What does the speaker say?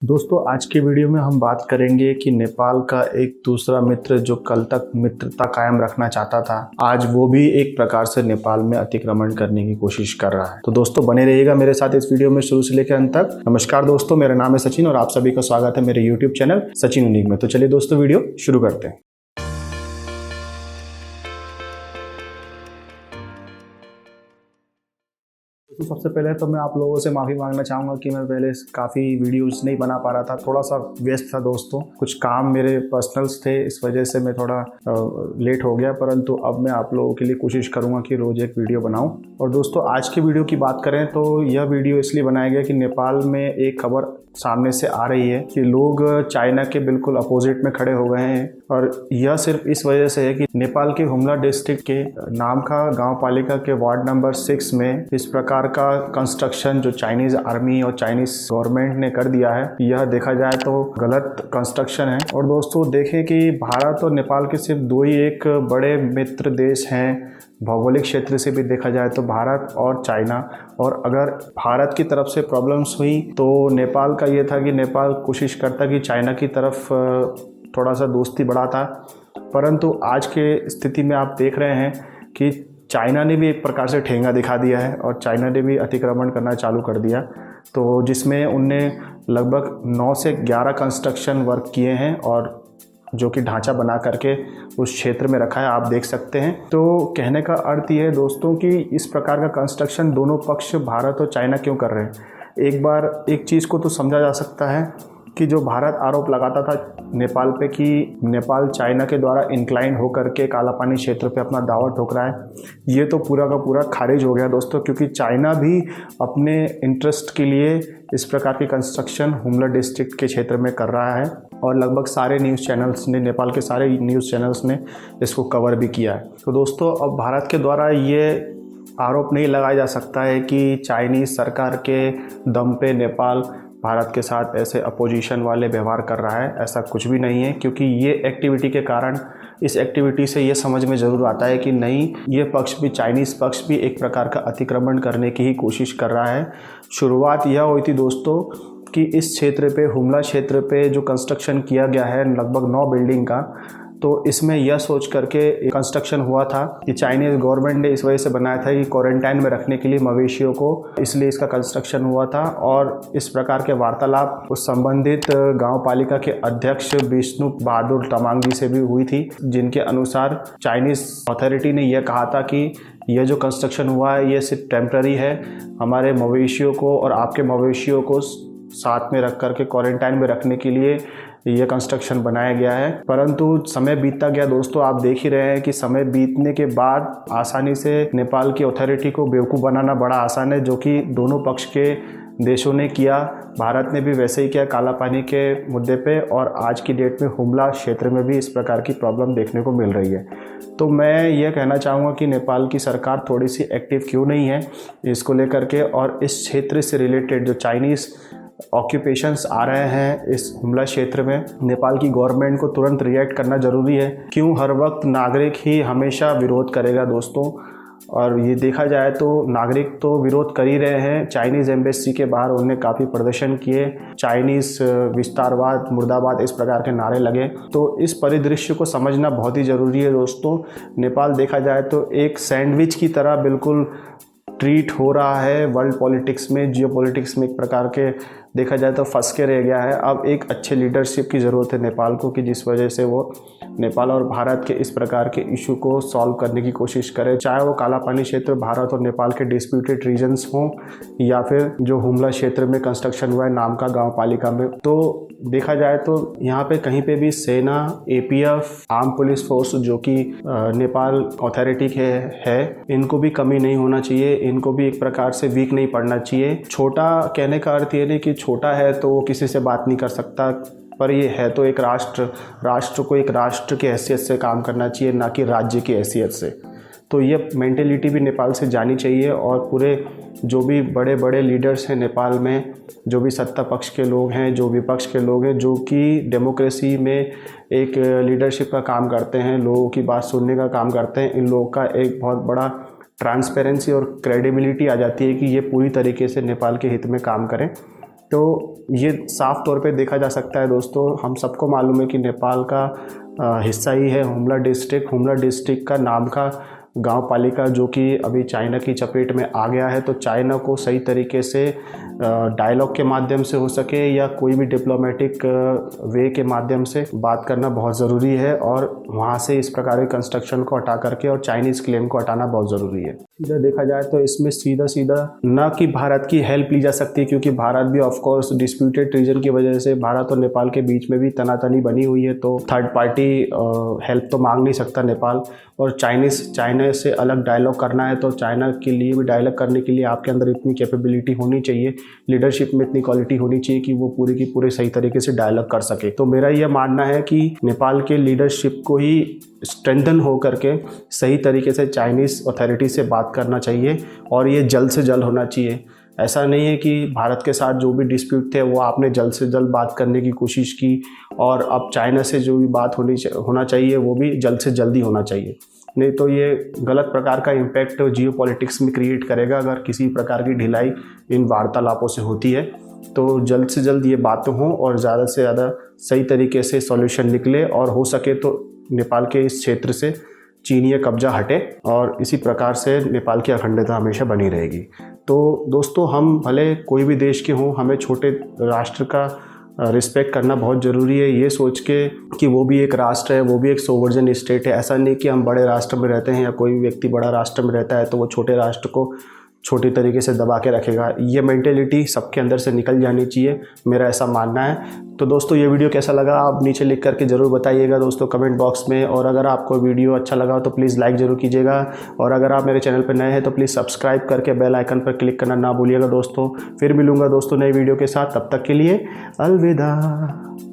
दोस्तों आज की वीडियो में हम बात करेंगे कि नेपाल का एक दूसरा मित्र जो कल तक मित्रता कायम रखना चाहता था, आज वो भी एक प्रकार से नेपाल में अतिक्रमण करने की कोशिश कर रहा है। तो दोस्तों बने रहिएगा मेरे साथ इस वीडियो में शुरू से लेकर अंत तक। नमस्कार दोस्तों, मेरा नाम है सचिन और आप सभी का स्वागत है मेरे यूट्यूब चैनल सचिन यूनिक में। तो चलिए दोस्तों वीडियो शुरू करते हैं। तो सबसे पहले तो मैं आप लोगों से माफ़ी मांगना चाहूँगा कि मैं पहले काफ़ी वीडियोस नहीं बना पा रहा था, थोड़ा सा व्यस्त था दोस्तों, कुछ काम मेरे पर्सनल्स थे, इस वजह से मैं थोड़ा लेट हो गया। परंतु अब मैं आप लोगों के लिए कोशिश करूँगा कि रोज़ एक वीडियो बनाऊँ। और दोस्तों आज की वीडियो की बात करें तो यह वीडियो इसलिए बनाया गया कि नेपाल में एक खबर सामने से आ रही है कि लोग चाइना के बिल्कुल अपोजिट में खड़े हो गए हैं। और यह सिर्फ इस वजह से है कि नेपाल के हुमला डिस्ट्रिक्ट के नामखा गांव पालिका के वार्ड नंबर 6 में इस प्रकार का कंस्ट्रक्शन जो चाइनीज आर्मी और चाइनीज गवर्नमेंट ने कर दिया है, यह देखा जाए तो गलत कंस्ट्रक्शन है। और दोस्तों देखें कि भारत और नेपाल के सिर्फ दो ही एक बड़े मित्र देश हैं भौगोलिक क्षेत्र से भी देखा जाए तो, भारत और चाइना। और अगर भारत की तरफ से प्रॉब्लम्स हुई तो नेपाल का ये था कि नेपाल कोशिश करता कि चाइना की तरफ थोड़ा सा दोस्ती बढ़ाता। परंतु आज के स्थिति में आप देख रहे हैं कि चाइना ने भी एक प्रकार से ठेंगा दिखा दिया है और चाइना ने भी अतिक्रमण करना चालू कर दिया। तो जिसमें उनने लगभग 9 से 11 कंस्ट्रक्शन वर्क किए हैं और जो कि ढांचा बना करके उस क्षेत्र में रखा है, आप देख सकते हैं। तो कहने का अर्थ ये है दोस्तों कि इस प्रकार का कंस्ट्रक्शन दोनों पक्ष भारत और चाइना क्यों कर रहे हैं। एक बार एक चीज़ को तो समझा जा सकता है कि जो भारत आरोप लगाता था नेपाल पे कि नेपाल चाइना के द्वारा इंक्लाइन होकर के काला पानी क्षेत्र पे अपना दावा ठोक रहा है, ये तो पूरा का पूरा खारिज हो गया दोस्तों, क्योंकि चाइना भी अपने इंटरेस्ट के लिए इस प्रकार की कंस्ट्रक्शन हुमला डिस्ट्रिक्ट के क्षेत्र में कर रहा है। और लगभग सारे न्यूज़ चैनल्स ने, नेपाल के सारे न्यूज़ चैनल्स ने इसको कवर भी किया है। तो दोस्तों अब भारत के द्वारा ये आरोप नहीं लगाया जा सकता है कि चाइनीज़ सरकार के दम पे नेपाल भारत के साथ ऐसे अपोजिशन वाले व्यवहार कर रहा है। ऐसा कुछ भी नहीं है, क्योंकि ये एक्टिविटी के कारण, इस एक्टिविटी से ये समझ में ज़रूर आता है कि नहीं, ये पक्ष भी, चाइनीज़ पक्ष भी एक प्रकार का अतिक्रमण करने की ही कोशिश कर रहा है। शुरुआत यह हुई थी दोस्तों कि इस क्षेत्र पे, हुमला क्षेत्र पे जो कंस्ट्रक्शन किया गया है लगभग 9 बिल्डिंग का, तो इसमें यह सोच करके कंस्ट्रक्शन हुआ था कि चाइनीज़ गवर्नमेंट ने इस वजह से बनाया था कि क्वारंटाइन में रखने के लिए मवेशियों को, इसलिए इसका कंस्ट्रक्शन हुआ था। और इस प्रकार के वार्तालाप उस संबंधित गांव पालिका के अध्यक्ष विष्णु बहादुर तमांग जी से भी हुई थी, जिनके अनुसार चाइनीज़ अथॉरिटी ने यह कहा था कि यह जो कंस्ट्रक्शन हुआ है ये सिर्फ टेम्प्ररी है, हमारे मवेशियों को और आपके मवेशियों को साथ में रख करके क्वारंटाइन में रखने के लिए ये कंस्ट्रक्शन बनाया गया है। परंतु समय बीतता गया दोस्तों, आप देख ही रहे हैं कि समय बीतने के बाद आसानी से नेपाल की अथॉरिटी को बेवकूफ़ बनाना बड़ा आसान है, जो कि दोनों पक्ष के देशों ने किया। भारत ने भी वैसे ही किया काला पानी के मुद्दे पे, और आज की डेट में हुमला क्षेत्र में भी इस प्रकार की प्रॉब्लम देखने को मिल रही है। तो मैं ये कहना चाहूँगा कि नेपाल की सरकार थोड़ी सी एक्टिव क्यों नहीं है इसको लेकर के, और इस क्षेत्र से रिलेटेड जो चाइनीज़ ऑक्यूपेशंस आ रहे हैं इस हुमला क्षेत्र में, नेपाल की गवर्नमेंट को तुरंत रिएक्ट करना ज़रूरी है। क्यों हर वक्त नागरिक ही हमेशा विरोध करेगा दोस्तों। और ये देखा जाए तो नागरिक तो विरोध कर ही रहे हैं। चाइनीज़ एम्बेसी के बाहर उन्होंने काफ़ी प्रदर्शन किए, चाइनीज़ विस्तारवाद, मुर्दाबाद, इस प्रकार के नारे लगे। तो इस परिदृश्य को समझना बहुत ही ज़रूरी है दोस्तों। नेपाल देखा जाए तो एक सैंडविच की तरह बिल्कुल ट्रीट हो रहा है वर्ल्ड पॉलिटिक्स में, जियो पॉलिटिक्स में एक प्रकार के देखा जाए तो फंस के रह गया है। अब एक अच्छे लीडरशिप की ज़रूरत है नेपाल को, कि जिस वजह से वो नेपाल और भारत के इस प्रकार के इशू को सॉल्व करने की कोशिश करे, चाहे वो काला पानी क्षेत्र भारत और नेपाल के डिस्प्यूटेड रीजन्स हों या फिर जो हुमला क्षेत्र में कंस्ट्रक्शन हुआ है नामका गांव पालिका में। तो देखा जाए तो यहाँ पे कहीं पे भी सेना, एपीएफ, आर्म पुलिस फोर्स जो कि नेपाल अथॉरिटी के है, इनको भी कमी नहीं होना चाहिए, इनको भी एक प्रकार से वीक नहीं पड़ना चाहिए। छोटा कहने का अर्थ ये नहीं कि छोटा है तो वो किसी से बात नहीं कर सकता, पर ये है तो एक राष्ट्र को एक राष्ट्र की हैसियत से काम करना चाहिए, ना कि राज्य की हैसियत से। तो ये मेंटेलिटी भी नेपाल से जानी चाहिए। और पूरे जो भी बड़े बड़े लीडर्स हैं नेपाल में, जो भी सत्ता पक्ष के लोग हैं, जो विपक्ष के लोग हैं, जो कि डेमोक्रेसी में एक लीडरशिप का काम करते हैं, लोगों की बात सुनने का काम करते हैं, इन लोगों का एक बहुत बड़ा ट्रांसपेरेंसी और क्रेडिबिलिटी आ जाती है कि ये पूरी तरीके से नेपाल के हित में काम करें। तो ये साफ तौर पे देखा जा सकता है दोस्तों, हम सबको मालूम है कि नेपाल का हिस्सा ही है हुमला डिस्ट्रिक्ट। हुमला डिस्ट्रिक्ट का नाम का गांव पालिका जो कि अभी चाइना की चपेट में आ गया है। तो चाइना को सही तरीके से डायलॉग के माध्यम से हो सके या कोई भी डिप्लोमेटिक वे के माध्यम से बात करना बहुत ज़रूरी है, और वहाँ से इस प्रकार के कंस्ट्रक्शन को हटा करके और चाइनीज़ क्लेम को हटाना बहुत ज़रूरी है। सीधा देखा जाए तो इसमें सीधा न कि भारत की हेल्प ली जा सकती है, क्योंकि भारत भी ऑफकोर्स डिस्प्यूटेड रीजन की वजह से भारत और नेपाल के बीच में भी तनातनी बनी हुई है, तो थर्ड पार्टी हेल्प तो मांग नहीं सकता नेपाल। और चाइना से अलग डायलॉग करना है तो चाइना के लिए भी डायलॉग करने के लिए आपके अंदर इतनी कैपेबिलिटी होनी चाहिए, लीडरशिप में इतनी क्वालिटी होनी चाहिए कि वो पूरी की पूरे सही तरीके से डायलॉग कर सके। तो मेरा यह मानना है कि नेपाल के लीडरशिप को ही स्ट्रेंथन हो करके सही तरीके से चाइनीज़ अथॉरिटी से बात करना चाहिए, और ये जल्द से जल्द होना चाहिए। ऐसा नहीं है कि भारत के साथ जो भी डिस्प्यूट थे वो आपने जल्द से जल्द बात करने की कोशिश की, और अब चाइना से जो भी बात होना चाहिए वो भी जल्द से जल्द ही होना चाहिए। नहीं तो ये गलत प्रकार का इम्पैक्ट जियोपॉलिटिक्स में क्रिएट करेगा अगर किसी प्रकार की ढिलाई इन वार्तालापों से होती है। तो जल्द से जल्द ये बातें हों और ज़्यादा से ज़्यादा सही तरीके से सॉल्यूशन निकले, और हो सके तो नेपाल के इस क्षेत्र से चीनी कब्जा हटे, और इसी प्रकार से नेपाल की अखंडता हमेशा बनी रहेगी। तो दोस्तों, हम भले कोई भी देश के हों, हमें छोटे राष्ट्र का रिस्पेक्ट करना बहुत ज़रूरी है, ये सोच के कि वो भी एक राष्ट्र है, वो भी एक सोवर्जन स्टेट है। ऐसा नहीं कि हम बड़े राष्ट्र में रहते हैं या कोई व्यक्ति बड़ा राष्ट्र में रहता है तो वो छोटे राष्ट्र को छोटी तरीके से दबा के रखेगा। ये मेंटेलिटी सबके अंदर से निकल जानी चाहिए, मेरा ऐसा मानना है। तो दोस्तों, ये वीडियो कैसा लगा आप नीचे लिख करके ज़रूर बताइएगा दोस्तों कमेंट बॉक्स में, और अगर आपको वीडियो अच्छा लगा तो प्लीज़ लाइक ज़रूर कीजिएगा, और अगर आप मेरे चैनल पर नए हैं तो प्लीज़ सब्सक्राइब करके बेल आइकन पर क्लिक करना ना भूलिएगा दोस्तों। फिर मिलूँगा दोस्तों नई वीडियो के साथ, तब तक के लिए अलविदा।